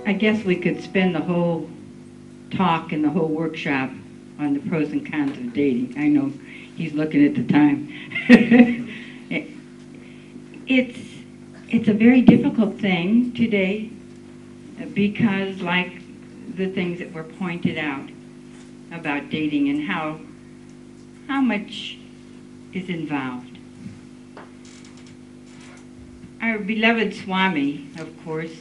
I guess we could spend the whole talk and the whole workshop on the pros and cons of dating. I know he's looking at the time. It's a very difficult thing today because, like the things that were pointed out about dating and how much is involved. Our beloved Swami, of course,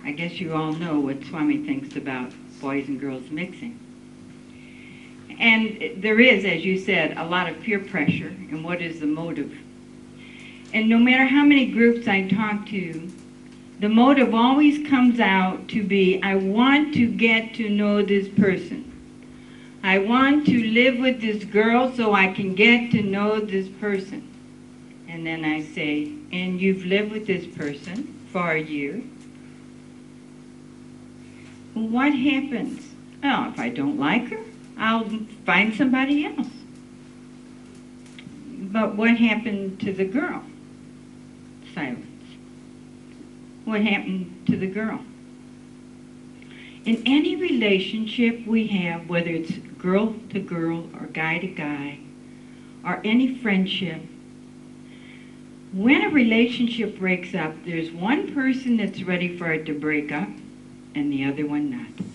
I guess you all know what Swami thinks about boys and girls mixing. And there is, as you said, a lot of peer pressure, and what is the motive? And no matter how many groups I talk to, the motive always comes out to be, I want to get to know this person. I want to live with this girl so I can get to know this person. And then I say, and you've lived with this person for a year? What happens? Oh, if I don't like her, I'll find somebody else. But what happened to the girl? Silence. What happened to the girl? In any relationship we have, whether it's girl to girl or guy to guy, or any friendship, when a relationship breaks up, there's one person that's ready for it to break up and the other one not.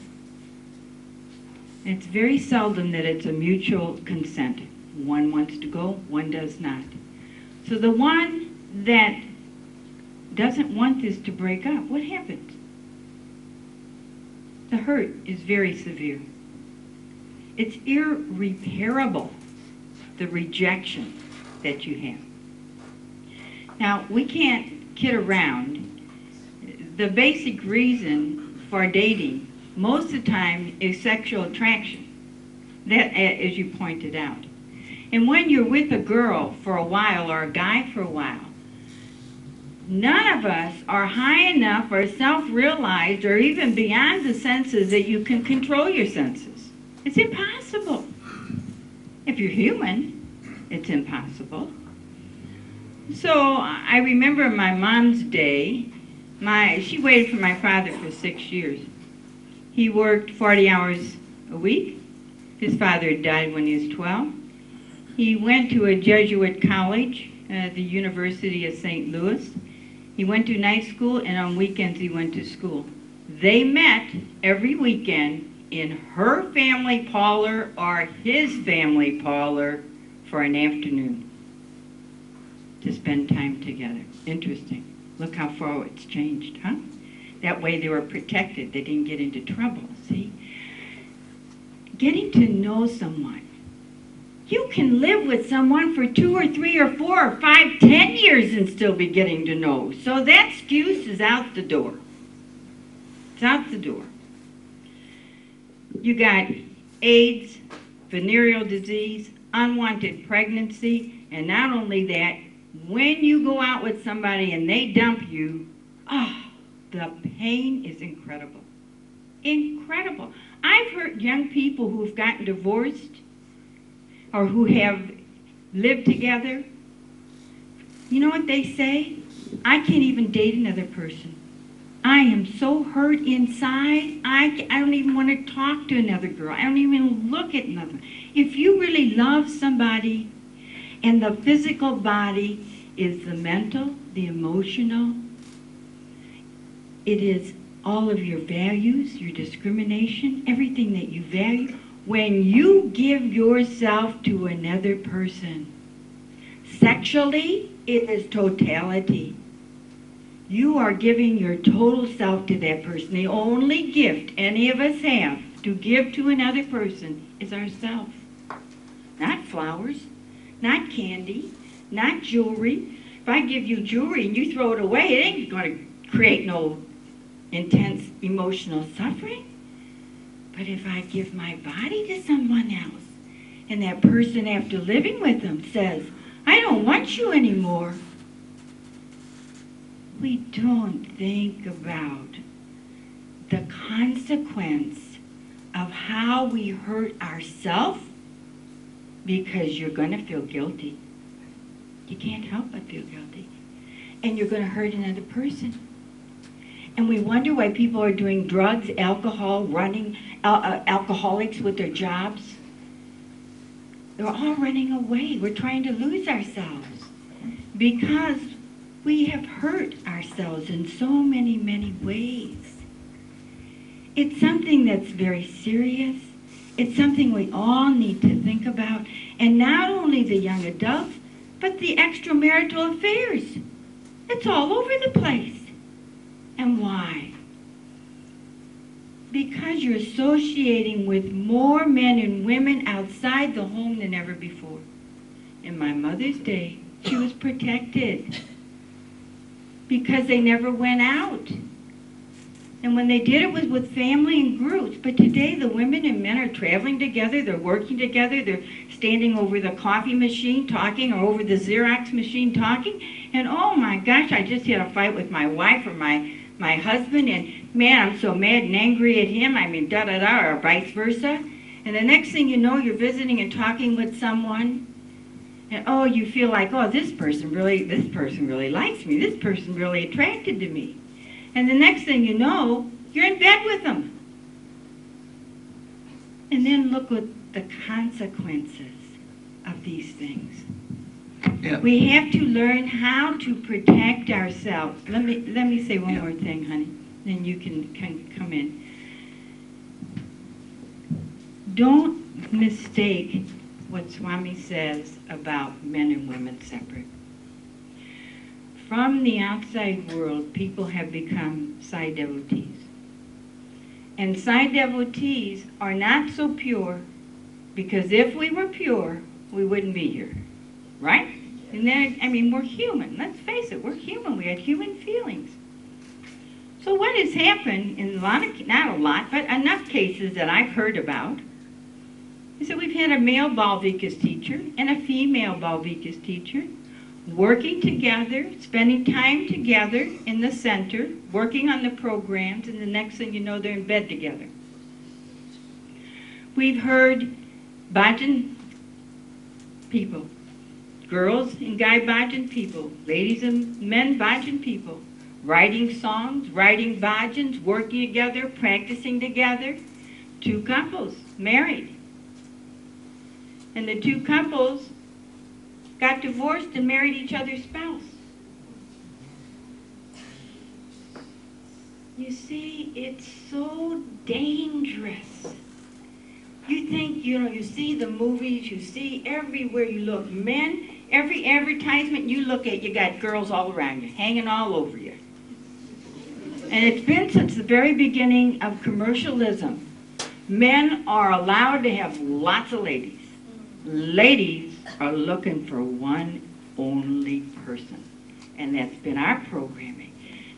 It's very seldom that it's a mutual consent. One wants to go, one does not. So the one that doesn't want this to break up, what happens? The hurt is very severe. It's irreparable, the rejection that you have. Now, we can't kid around. The basic reason for dating most of the time is sexual attraction, that, as you pointed out. And when you're with a girl for a while or a guy for a while, none of us are high enough or self-realized or even beyond the senses that you can control your senses. It's impossible. If you're human, it's impossible. So I remember my mom's day. She waited for my father for 6 years. He worked 40 hours a week. His father had died when he was 12. He went to a Jesuit college at the University of St. Louis. He went to night school, and on weekends he went to school. They met every weekend in her family parlor or his family parlor for an afternoon to spend time together. Interesting. Look how far it's changed, huh? That way they were protected. They didn't get into trouble, see? Getting to know someone. You can live with someone for 2 or 3 or 4 or 5, 10 years and still be getting to know. So that excuse is out the door. It's out the door. You got AIDS, venereal disease, unwanted pregnancy, and not only that, when you go out with somebody and they dump you, the pain is incredible. Incredible. I've heard young people who've gotten divorced or who have lived together, you know what they say? I can't even date another person. I am so hurt inside, I don't even want to talk to another girl. I don't even look at another. If you really love somebody, and the physical body is the mental, the emotional, it is all of your values, your discrimination, everything that you value. When you give yourself to another person, sexually, it is totality. You are giving your total self to that person. The only gift any of us have to give to another person is ourselves. Not flowers, not candy, not jewelry. If I give you jewelry and you throw it away, it ain't going to create no intense emotional suffering. But if I give my body to someone else, and that person after living with them says, I don't want you anymore, we don't think about the consequence of how we hurt ourselves, because you're going to feel guilty. You can't help but feel guilty. And you're going to hurt another person. And we wonder why people are doing drugs, alcohol, running, alcoholics with their jobs. They're all running away. We're trying to lose ourselves because we have hurt ourselves in so many, many ways. It's something that's very serious. It's something we all need to think about. And not only the young adults, but the extramarital affairs. It's all over the place. And why? Because you're associating with more men and women outside the home than ever before. In my mother's day, she was protected because they never went out. And when they did, it was with family and groups. But today, the women and men are traveling together, they're working together, they're standing over the coffee machine talking or over the Xerox machine talking. And oh my gosh, I just had a fight with my wife or my husband, and man, I'm so mad and angry at him, I mean, da-da-da, or vice versa. And the next thing you know, you're visiting and talking with someone, and oh, you feel like, oh, this person really likes me, this person really attracted to me. And the next thing you know, you're in bed with them. And then look at the consequences of these things. Yeah. We have to learn how to protect ourselves. Let me say one more thing, honey, then you can come in. Don't mistake what Swami says about men and women separate. From the outside world, people have become Sai devotees. And Sai devotees are not so pure, because if we were pure, we wouldn't be here. Right? And then, I mean, we're human. Let's face it, we're human. We have human feelings. So what has happened in a lot of, not a lot, but enough cases that I've heard about, is that we've had a male Balvikas teacher and a female Balvikas teacher working together, spending time together in the center, working on the programs, and the next thing you know, they're in bed together. We've heard bhajan people, girls and guy bhajan people, ladies and men bhajan people, writing songs, writing bhajans, working together, practicing together. Two couples married. And the two couples got divorced and married each other's spouse. You see, it's so dangerous. You think, you see the movies, you see everywhere you look, men, every advertisement you look at, you got girls all around you, hanging all over you. And it's been since the very beginning of commercialism. Men are allowed to have lots of ladies. Ladies are looking for one only person. And that's been our programming.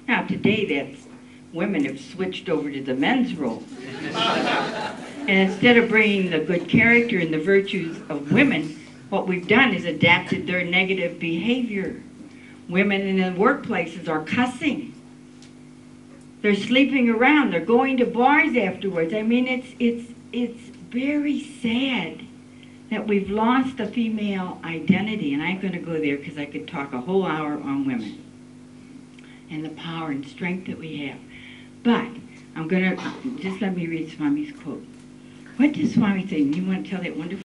Now today, women have switched over to the men's role. And instead of bringing the good character and the virtues of women, what we've done is adapted their negative behavior. Women in the workplaces are cussing. They're sleeping around. They're going to bars afterwards. I mean, it's very sad that we've lost the female identity. And I'm going to go there because I could talk a whole hour on women and the power and strength that we have. But I'm going to, just let me read Swami's quote. What does Swami say? You want to tell that wonderful